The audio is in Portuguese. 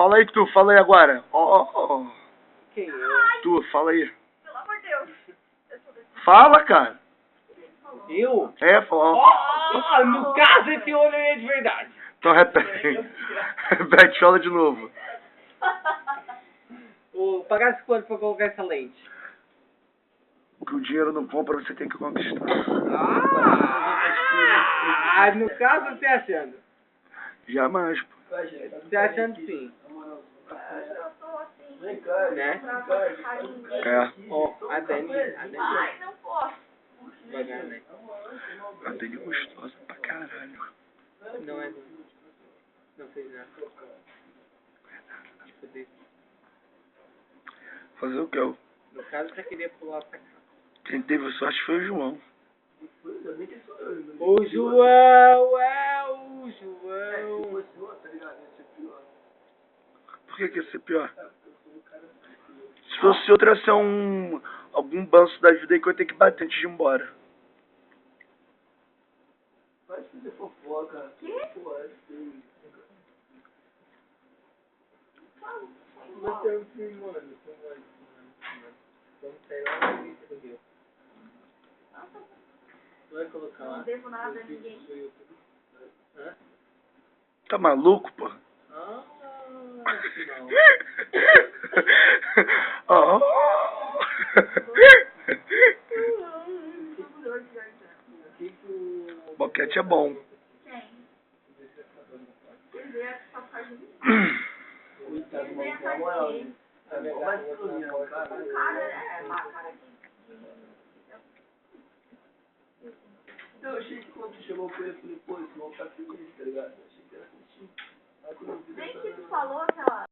Fala aí, tu, fala aí agora. Ó. Quem é? Tu, fala aí. Pelo amor de Deus. Fala, cara. Eu? É, fala. Ó, no caso esse olho aí é de verdade. Então repete. Repete, fala de novo. Pagasse quanto pra colocar essa lente? O que o dinheiro não compra, você tem que conquistar. No caso você achando. Jamais, pô. Você achando sim. Eu tô assim. Né? Pra fazer carinho. É. Ó, a Dani. Ai, não posso. Devagar, né? A Dani é gostosa pra caralho. Não é. Não fez nada. Tipo desse. Fazer o que eu? No caso eu já queria pular pra cá. Quem teve sorte foi o João. O João! É o João! Por que ia ser pior? Se fosse outro, ia ser algum banço da vida aí que eu ia ter que bater antes de ir embora. Vai fazer fofoca. Quê? Mas eu fui, mano. Vamos sair lá na lista do Rio. Vai colocar lá. Não devo nada a ninguém. Hã? Tá maluco, pô? Não. Oh. Boquete é bom. Quem? Ele veio só por causa de mim. Coitado, Ele veio mano, na atrás moral. de mim. Vai se dormir, cara. O cara é uma cara de... Eu achei que quando tu chegou com ele, eu falei, pô, esse maluco tá feliz, tá ligado? Eu achei que era assim. Aí quando eu vi Nem essa- que tu falou